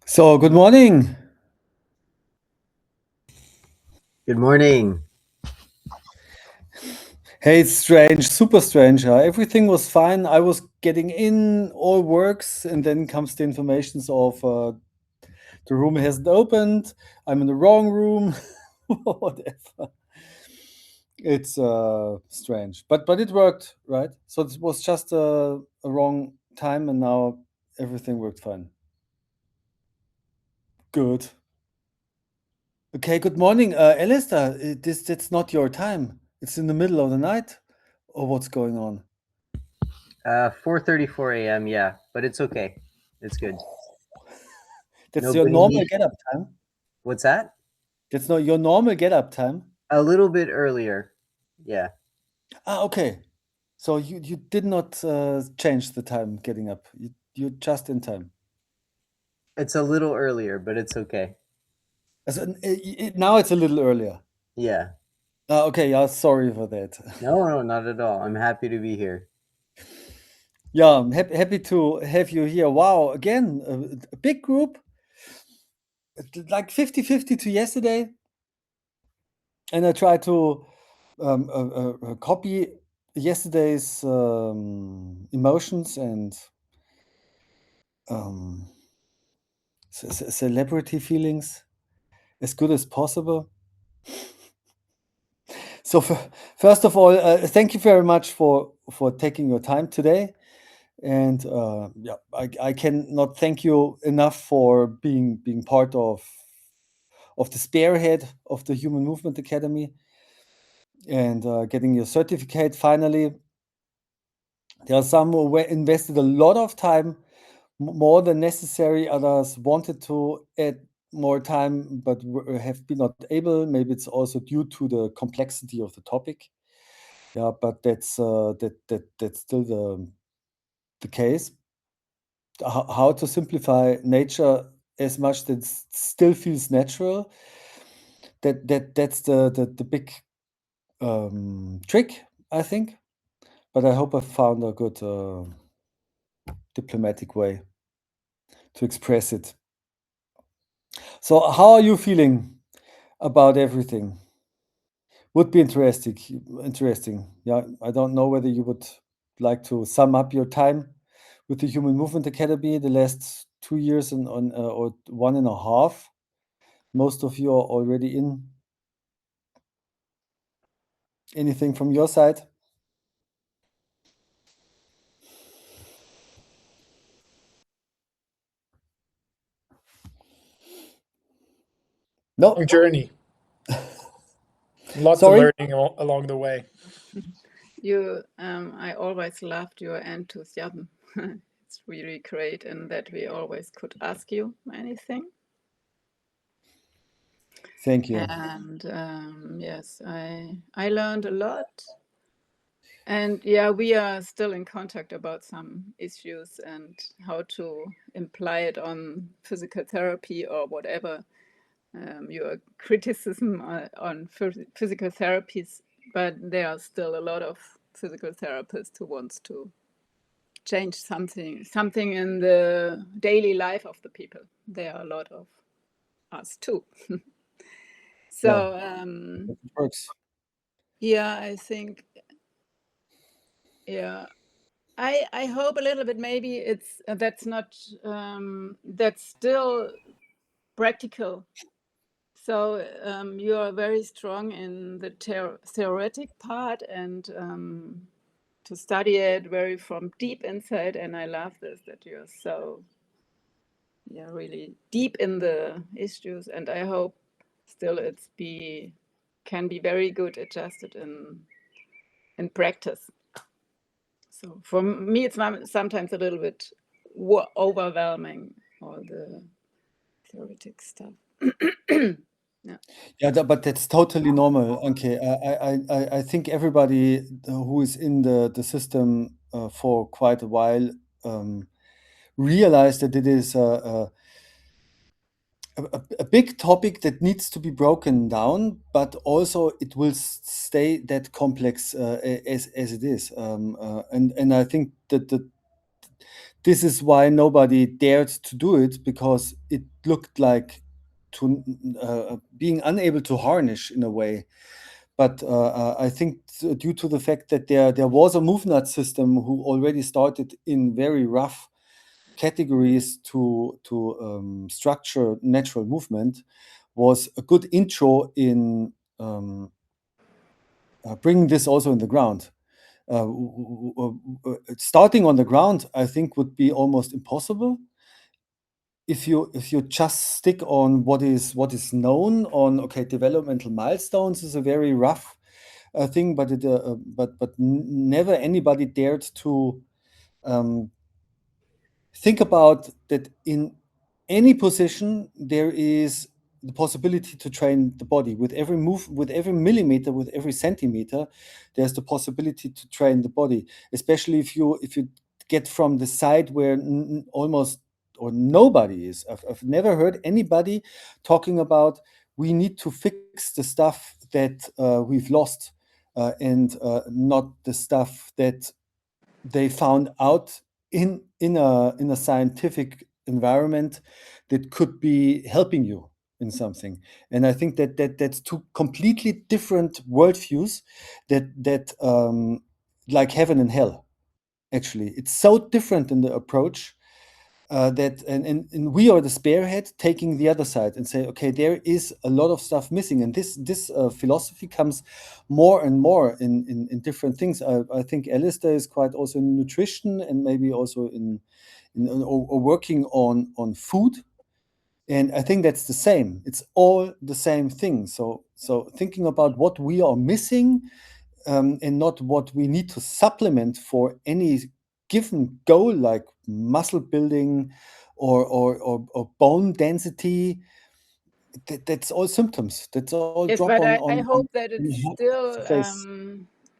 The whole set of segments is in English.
So, good morning. Good morning. Hey, it's strange, super strange. Everything was fine. I was getting in, all works, and then comes the informations of the room hasn't opened. I'm in the wrong room, whatever. It's strange, but it worked, right? So it was just a wrong time, and now everything worked fine. Good. Okay. Good morning, Alistair. That's not your time. It's in the middle of the night, or what's going on? 4:34 a.m. Yeah, but it's okay. It's good. That's your Nobody normal need. get-up time? What's that? That's not your normal get-up time? A little bit earlier. Yeah, Okay. So you did not change the time getting up. You're just in time. it's a little earlier, but it's okay. Now it's a little earlier. Yeah. Okay, yeah, sorry for that. No, no, not at all. I'm happy to be here. Yeah, I'm happy to have you here. Wow, again, a big group, like 50-50 to yesterday. And I try to copy yesterday's emotions and um, celebrity feelings as good as possible. So first of all, thank you very much for taking your time today, and yeah, I cannot thank you enough for being part of the spearhead of the Human Movement Academy and getting your certificate finally. There are some who invested a lot of time, more than necessary. Others wanted to add more time, but have been not able. Maybe it's also due to the complexity of the topic. Yeah, but that's still the case. How to simplify nature as much that still feels natural. That's the big trick, I think. But I hope I found a good diplomatic way to express it. So, how are you feeling about everything? Would be interesting. Interesting. Yeah, I don't know whether you would like to sum up your time with the Human Movement Academy the last 2 years and on or 1.5. Most of you are already in. Anything from your side? Long No. journey. Lots of Sorry. learning along the way. I always loved your enthusiasm. It's really great, and that we always could ask you anything. Thank you. And yes, I learned a lot. And yeah, we are still in contact about some issues and how to imply it on physical therapy or whatever your criticism on physical therapies. But there are still a lot of physical therapists who wants to change something in the daily life of the people. There are a lot of us too. So It works. yeah, I think yeah. I hope a little bit maybe it's that's not that's still practical. So you are very strong in the theoretic part and to study it very from deep inside. And I love this that you're so really deep in the issues. And I hope still can be very good adjusted in practice. So for me, it's sometimes a little bit overwhelming, all the theoretic stuff. Yeah. Yeah, but that's totally normal. Okay, I think everybody who is in the system for quite a while realized that it is a big topic that needs to be broken down, but also it will stay that complex as it is. And I think that this is why nobody dared to do it, because it looked like being unable to harness in a way. But I think due to the fact that there was a MoveNut system who already started in very rough categories to structure natural movement, was a good intro in bringing this also in the ground. Starting on the ground, I think, would be almost impossible if you just stick on what is known on. Okay, developmental milestones is a very rough thing, but never anybody dared to think about that in any position there is the possibility to train the body. With every move, with every millimeter, with every centimeter, there's the possibility to train the body, especially if you get from the side where almost or nobody is. I've never heard anybody talking about we need to fix the stuff that we've lost, and not the stuff that they found out in a scientific environment that could be helping you in something. And I think that's two completely different worldviews that like heaven and hell. Actually, it's so different in the approach, that and we are the spearhead taking the other side and say, okay, there is a lot of stuff missing, and this philosophy comes more and more in different things. I think Alistair is quite also in nutrition, and maybe also in or working on food, and I think that's the same. It's all the same thing. So thinking about what we are missing, and not what we need to supplement for any given goal, like muscle building or bone density. That's all symptoms. That's all Yes, drop but I on hope that it's still face.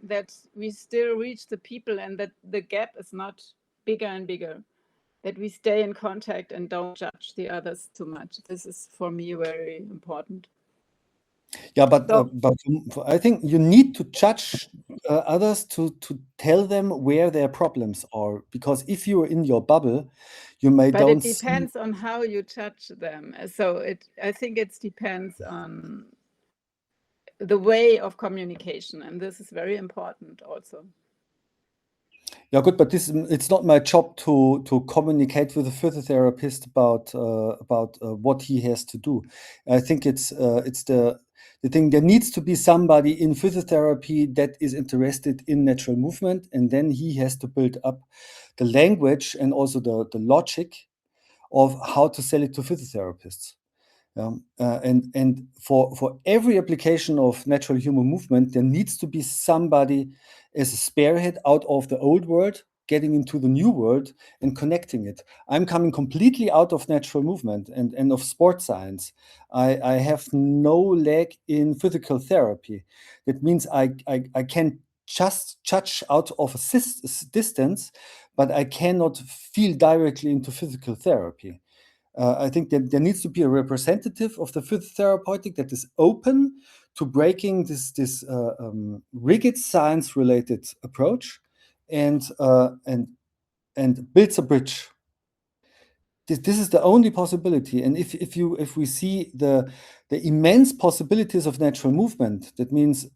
that we still reach the people, and that the gap is not bigger and bigger. That we stay in contact and don't judge the others too much. This is for me very important. Yeah, but So, I think you need to judge others to tell them where their problems are, because if you're in your bubble, you may but don't it see. depends on how you judge them. So I think it depends on the way of communication, and this is very important also. Yeah, good, but it's not my job to communicate with a physiotherapist about what he has to do. I think it's the thing. There needs to be somebody in physiotherapy that is interested in natural movement, and then he has to build up the language and also the logic of how to sell it to physiotherapists. And for every application of natural human movement, there needs to be somebody as a spearhead out of the old world, getting into the new world and connecting it. I'm coming completely out of natural movement and of sports science. I have no leg in physical therapy. That means I can just judge out of a distance, but I cannot feel directly into physical therapy. I think that there needs to be a representative of the physiotherapeutic that is open to breaking this rigid science-related approach, and builds a bridge. This is the only possibility. And if we see the immense possibilities of natural movement, that means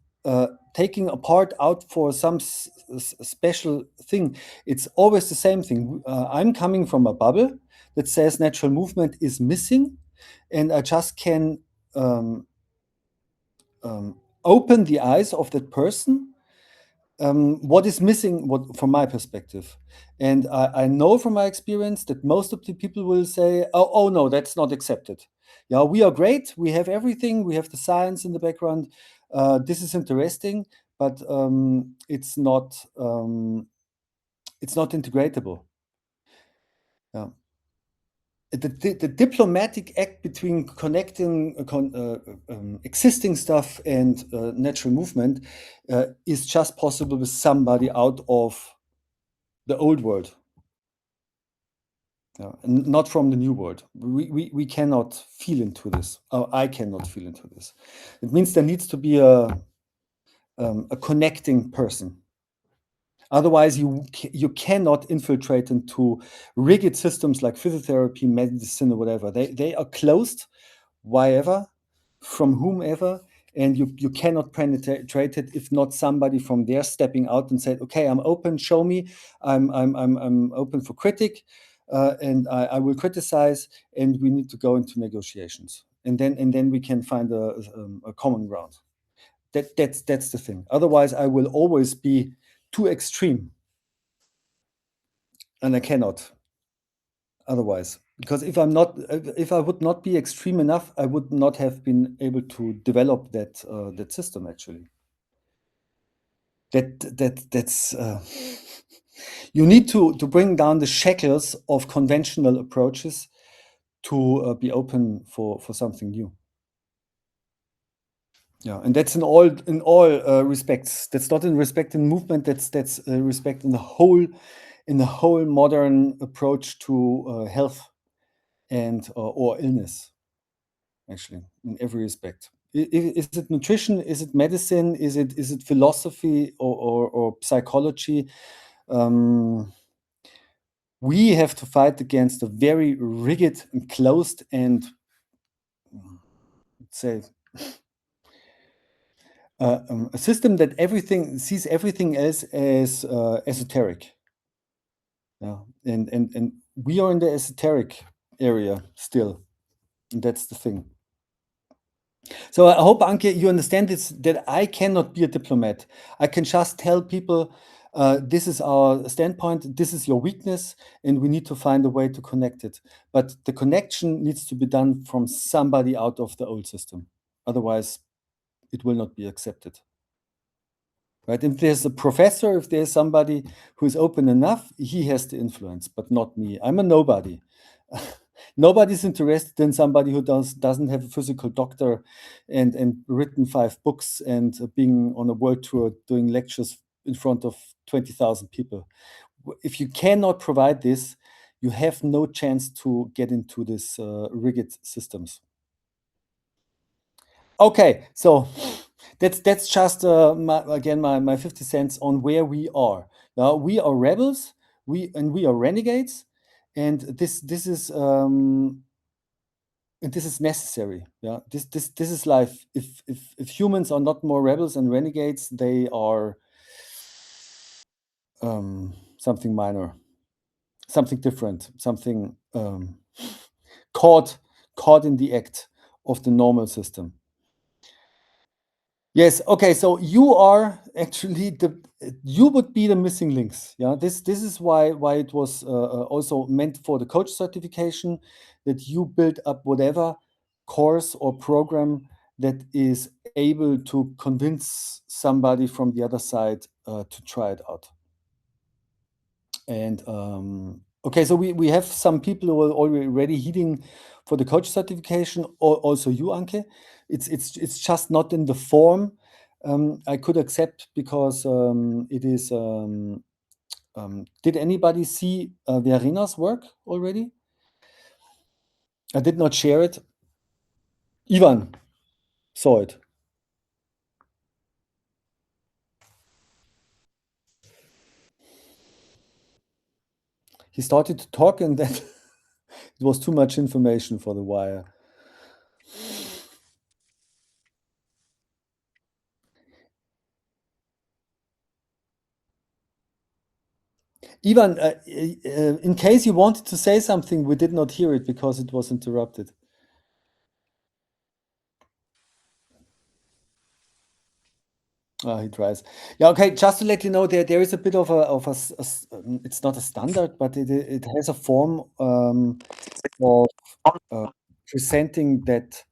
taking a part out for some special thing. It's always the same thing. I'm coming from a bubble that says natural movement is missing, and I just can open the eyes of that person. What is missing, from my perspective, and I know from my experience that most of the people will say, "Oh no, that's not accepted. Yeah, we are great. We have everything. We have the science in the background. This is interesting, but it's not integratable." Yeah. The diplomatic act between connecting existing stuff and natural movement is just possible with somebody out of the old world, and not from the new world. We cannot feel into this. I cannot feel into this. It means there needs to be a connecting person. Otherwise, you cannot infiltrate into rigid systems like physiotherapy, medicine, or whatever. They are closed, wherever, from whomever, and you cannot penetrate it if not somebody from there stepping out and said, "Okay, I'm open. Show me. I'm open for critic, and I will criticize, and we need to go into negotiations, and then we can find a common ground." That's the thing. Otherwise, I will always be too extreme, and I cannot otherwise. Because if I would not be extreme enough, I would not have been able to develop that system actually. That's you need to bring down the shackles of conventional approaches to be open for something new. Yeah, and that's in all respects. That's not in respect in movement. That's respect in the whole modern approach to health and or illness. Actually, in every respect, is it nutrition? Is it medicine? Is it philosophy or psychology? We have to fight against a very rigid and closed and let's say a system that sees everything else as esoteric. Yeah, and we are in the esoteric area still, and that's the thing. So I hope, Anke, you understand this, that I cannot be a diplomat. I can just tell people, this is our standpoint, this is your weakness, and we need to find a way to connect it. But the connection needs to be done from somebody out of the old system. Otherwise, it will not be accepted. Right? If there's a professor, if there's somebody who is open enough, he has the influence, but not me. I'm a nobody. Nobody's interested in somebody who doesn't have a physical doctor and written 5 books and being on a world tour doing lectures in front of 20,000 people. If you cannot provide this, you have no chance to get into this rigid systems. Okay, so that's just my 50 cents on where we are. Now we are rebels, we are renegades, and this is necessary. Yeah, this is life. If humans are not more rebels and renegades, they are something minor, something different, something caught in the act of the normal system. Yes. Okay. So you are actually you would be the missing links. Yeah. This is why it was also meant for the coach certification, that you build up whatever course or program that is able to convince somebody from the other side to try it out. And okay, so we have some people who are already heading for the coach certification, or also you, Anke. It's just not in the form I could accept, because it is. Did anybody see Verina's work already? I did not share it. Ivan saw it. He started to talk, and then it was too much information for the wire. Ivan, in case you wanted to say something, we did not hear it because it was interrupted. He tries. Yeah, okay. Just to let you know, there is a bit of a it's not a standard, but it has a form of presenting that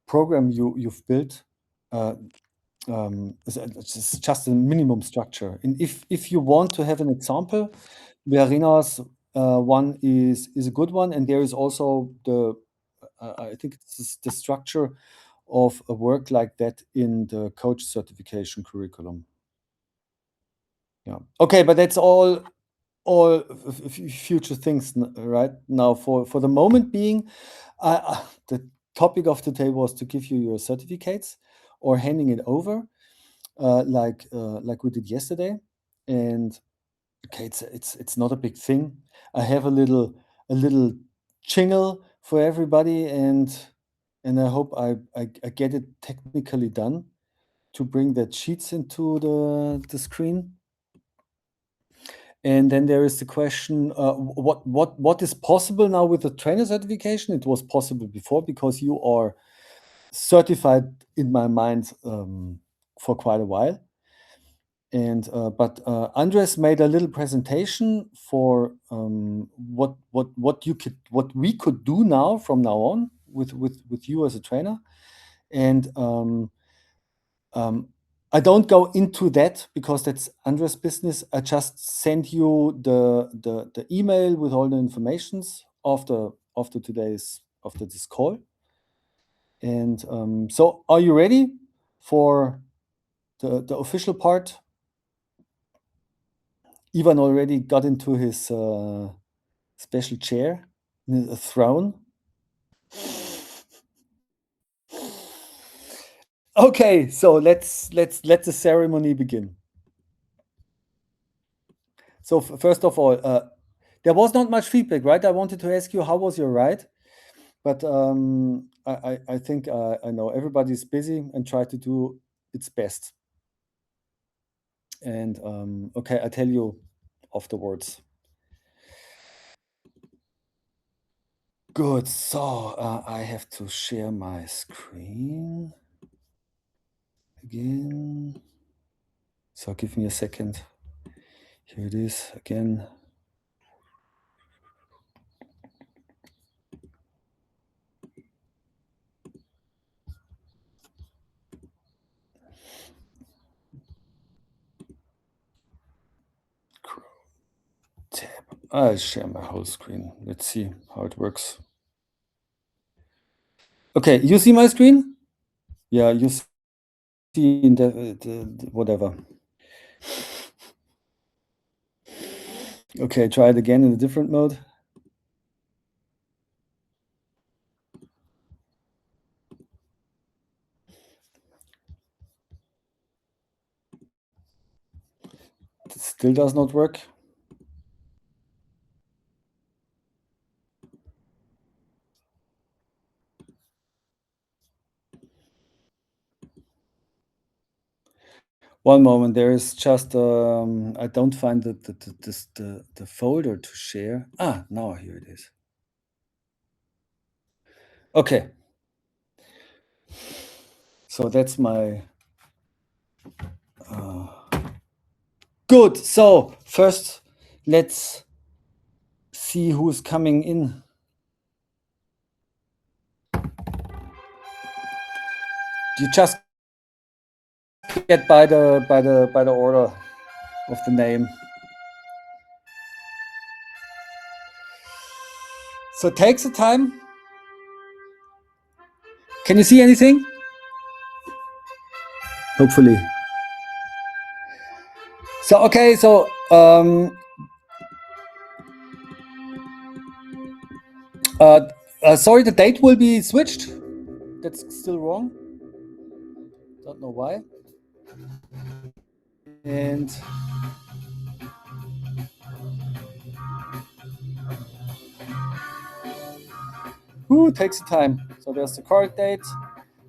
program you've built. It's just a minimum structure. And if you want to have an example, Verina's one is a good one, and there is also I think it's the structure of a work like that in the coach certification curriculum. Yeah. Okay, but that's all future things, right? Now, for the moment being, the topic of today was to give you your certificates or handing it over, like we did yesterday. and okay, it's not a big thing. I have a little jingle for everybody, and I hope I get it technically done to bring that sheets into the screen. And then there is the question, what is possible now with the trainer certification? It was possible before because you are certified in my mind for quite a while. And but Andres made a little presentation for what we could do now from now on with you as a trainer, and I don't go into that because that's Andres' business. I just send you the email with all the informations after this call. And so, are you ready for the official part? Ivan already got into his special chair, a throne. Okay, so let's let the ceremony begin. So first of all, there was not much feedback, right? I wanted to ask you how was your ride, but I think I know everybody's busy and try to do its best. And okay, I tell you afterwards. Good. So I have to share my screen again. So give me a second. Here it is again. Tab. I'll share my whole screen. Let's see how it works. Okay, you see my screen? Yeah, you see in the whatever. Okay, try it again in a different mode. It still does not work. One moment, there is just I don't find the folder to share. Ah, now here it is. Okay. So that's my good. So first, let's see who's coming in. You just get by the order of the name. So take the time. Can you see anything? Hopefully. So okay, so sorry, the date will be switched. That's still wrong. Don't know why. And who takes the time? So there's the correct date.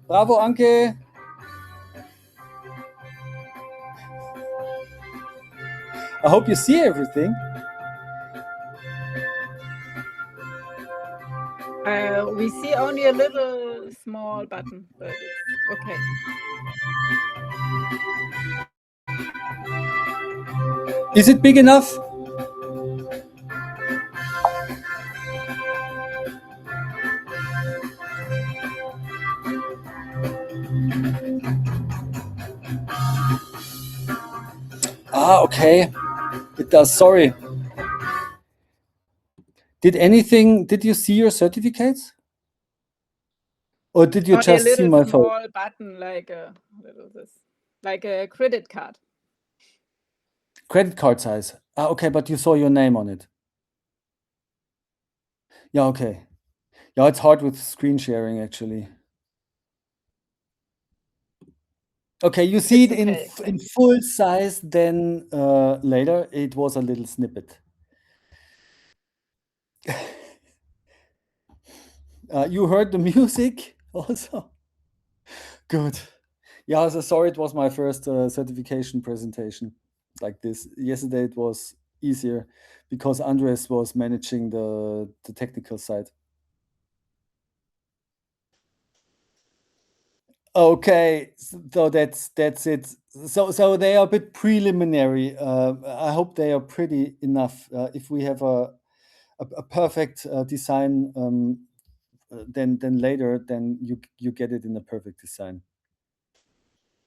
Bravo, Anke. I hope you see everything. We see only a little small button, but it's okay. Is it big enough? Ah, okay. It does. Sorry. Did you see your certificates? Or did you Only just a see little my phone? small button, like a credit card. Credit card size. Ah, okay, but you saw your name on it. Yeah, okay. Yeah, it's hard with screen sharing actually. Okay, you see it It's in okay. in full size. Then later, it was a little snippet. You heard the music also. Good. Yeah, so sorry, it was my first certification presentation like this. Yesterday it was easier because Andres was managing the technical side. Okay, so that's it. So they are a bit preliminary. I hope they are pretty enough. If we have a perfect design, then later, then you get it in a perfect design.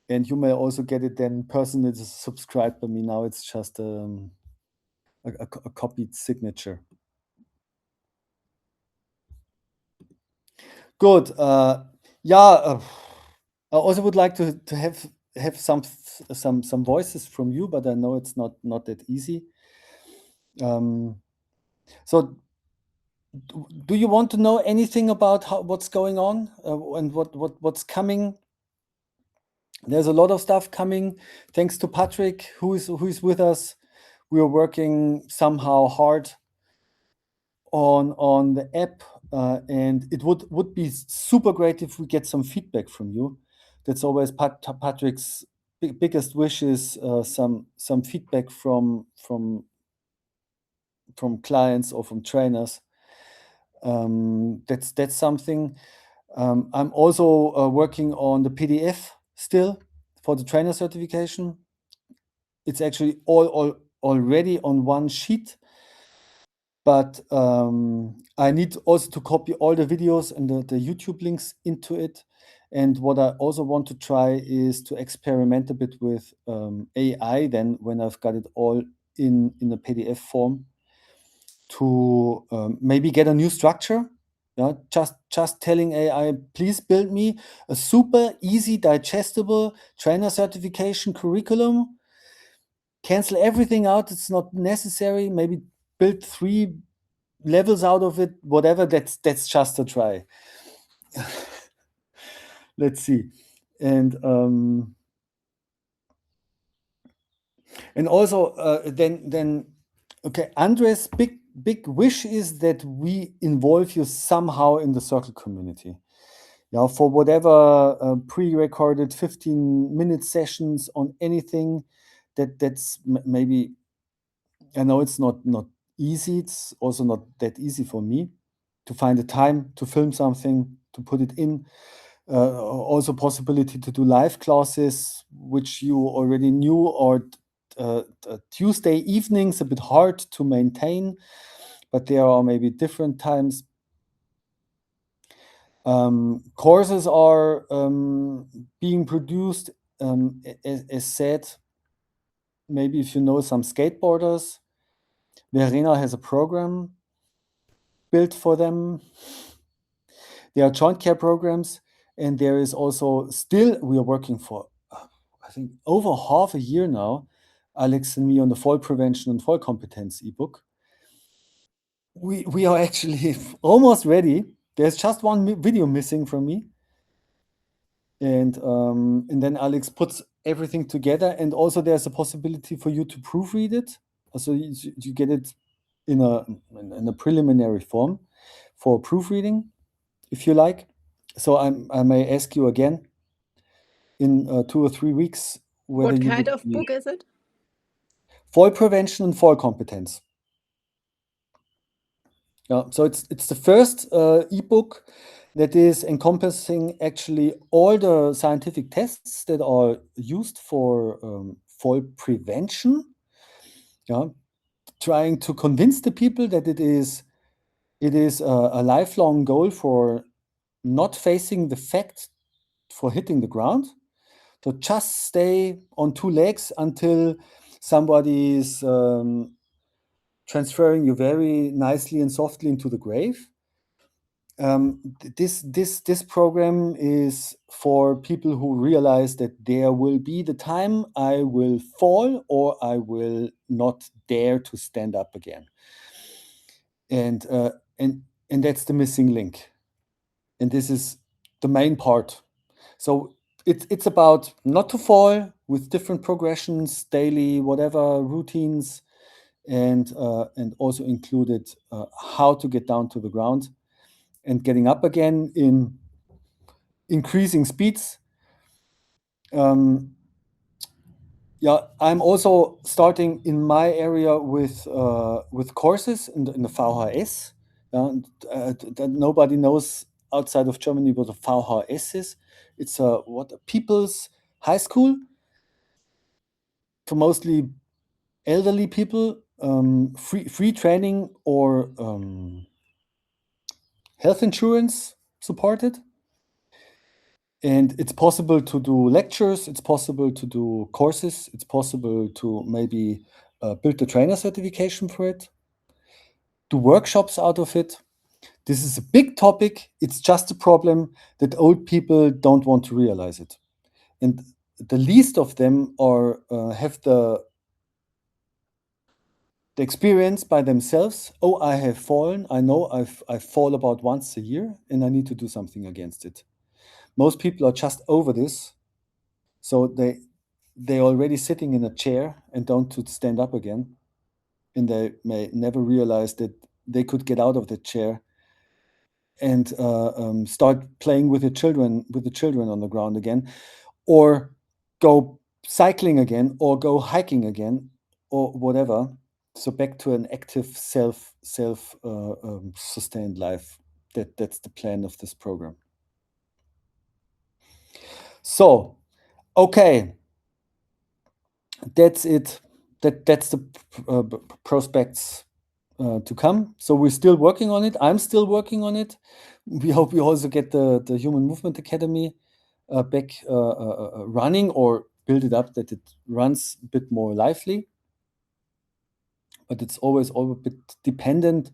And you may also get it then personally subscribed by me. Now it's just a copied signature. Good. Yeah. I also would like to have some voices from you, but I know it's not that easy. So do you want to know anything about what's going on and what's coming? There's a lot of stuff coming. Thanks to Patrick, who is with us. We are working somehow hard on the app, and it would be super great if we get some feedback from you. That's always Patrick's biggest wish is some feedback from clients or from trainers. That's something. I'm also working on the PDF still for the trainer certification. It's actually already on one sheet, but I need also to copy all the videos and the YouTube links into it. And what I also want to try is to experiment a bit with AI then when I've got it all in a PDF form to maybe get a new structure. Yeah, just telling AI, please build me a super easy, digestible trainer certification curriculum. Cancel everything out. It's not necessary. Maybe build 3 levels out of it. Whatever. That's just a try. Let's see. And also then okay. Andres' big wish is that we involve you somehow in the circle community. Yeah, for whatever pre-recorded 15-minute sessions on anything that's maybe. I know it's not easy. It's also not that easy for me to find the time to film something, to put it in. Also possibility to do live classes, which you already knew, or Tuesday evenings, a bit hard to maintain, but there are maybe different times. Courses are being produced, as said. Maybe if you know some skateboarders, Verena has a program built for them. There are joint care programs, and there is also still, we are working for, I think, over half a year now, Alex and me, on the fall prevention and fall competence ebook. We are actually almost ready. There's just one video missing from me. And then Alex puts everything together, and also there's a possibility for you to proofread it. So you get it in a preliminary form for proofreading, if you like. So I may ask you again in 2 or 3 weeks whether What you kind would of book is it? fall prevention and fall competence. Yeah, so it's the first ebook that is encompassing actually all the scientific tests that are used for fall prevention. Yeah, trying to convince the people that it is a lifelong goal for not facing the fact for hitting the ground, to just stay on 2 legs until somebody is transferring you very nicely and softly into the grave. This program is for people who realize that there will be the time I will fall or I will not dare to stand up again. And that's the missing link. And this is the main part. So it's about not to fall with different progressions, daily, whatever routines, and also included how to get down to the ground and getting up again in increasing speeds. Yeah, I'm also starting in my area with courses in the VHS. That nobody knows outside of Germany what a VHS is. It's a people's high school for mostly elderly people, free training or health insurance supported. And it's possible to do lectures, it's possible to do courses, it's possible to maybe build the trainer certification for it, do workshops out of it. This is a big topic. It's just a problem that old people don't want to realize it. And the least of them are have the experience by themselves. Oh, I have fallen. I know I fall about once a year and I need to do something against it. Most people are just over this. So they're already sitting in a chair and don't to stand up again. And they may never realize that they could get out of the chair and start playing with the children on the ground again, or go cycling again, or go hiking again, or whatever. So back to an active sustained life. That's the plan of this program. So, okay, that's it. That's the prospects to come. So we're still working on it. I'm still working on it. We hope we also get the Human Movement Academy back running, or build it up that it runs a bit more lively. But it's always a bit dependent,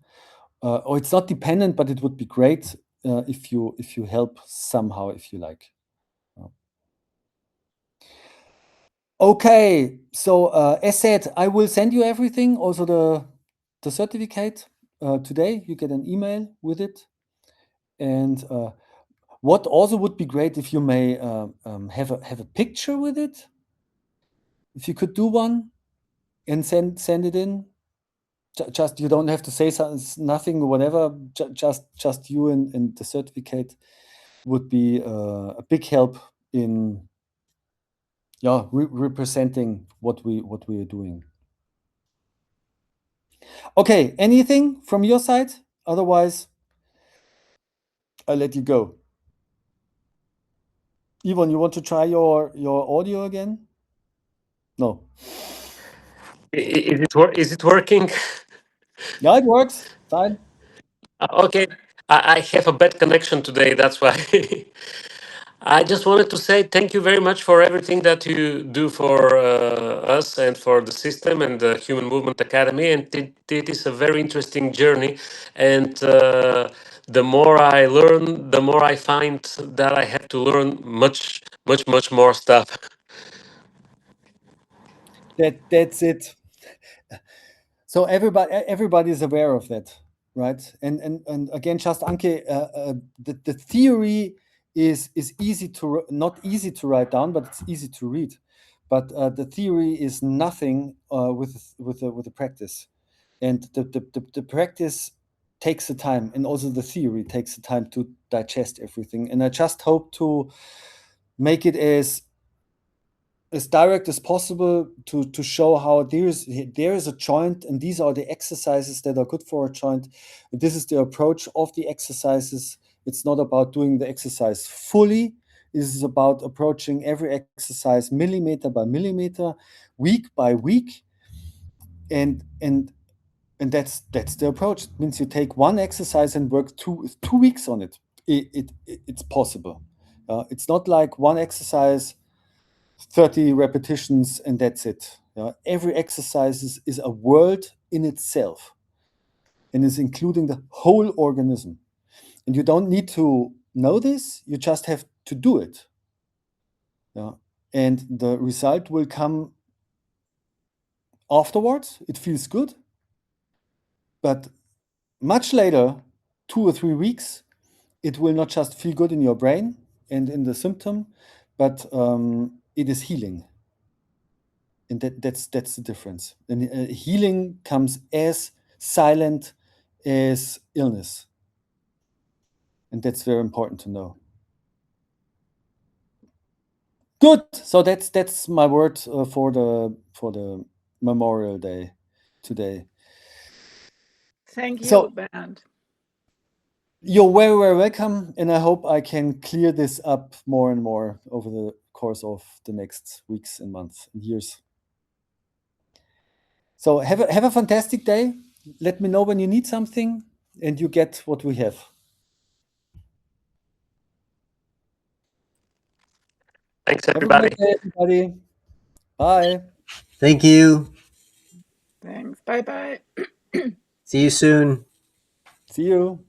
or it's not dependent, but it would be great if you help somehow, if you like. Okay, so as said, I will send you everything, also the certificate today. You get an email with it. And what also would be great if you may have a picture with it. If you could do one and send it in. Just you don't have to say nothing or whatever. Just you and the certificate would be a big help in representing what we are doing. Okay, anything from your side? Otherwise, I'll let you go. Yvonne, you want to try your audio again? No. Is it working? Yeah, it works. Fine. Okay, I have a bad connection today. That's why. I just wanted to say thank you very much for everything that you do for us and for the system and the Human Movement Academy. And it is a very interesting journey. And the more I learn, the more I find that I have to learn much, much, much more stuff. That's it. So everybody is aware of that, right? And again, just Anke, the theory is easy to not easy to write down, but it's easy to read. But the theory is nothing with the practice, and the practice takes the time, and also the theory takes the time to digest everything. And I just hope to make it as direct as possible to show how there is a joint, and these are the exercises that are good for a joint. This is the approach of the exercises. It's not about doing the exercise fully. This is about approaching every exercise millimeter by millimeter, week by week, and that's the approach. It means you take one exercise and work two weeks on it. It's possible. It's not like one exercise, 30 repetitions, and that's it. Every exercise is a world in itself and is including the whole organism. And you don't need to know this, you just have to do it. And the result will come afterwards. It feels good. But much later, 2 or 3 weeks, it will not just feel good in your brain and in the symptom, but it is healing. And that's the difference. And healing comes as silent as illness. And that's very important to know. Good. So that's my word for the Memorial Day today. Thank you, So- Bernd. You're very, very welcome, and I hope I can clear this up more and more over the course of the next weeks and months and years. So have a fantastic day. Let me know when you need something, and you get what we have. Thanks, Have a everybody. good day, everybody. Bye. Thank you. Thanks. Bye bye. See you soon. See you.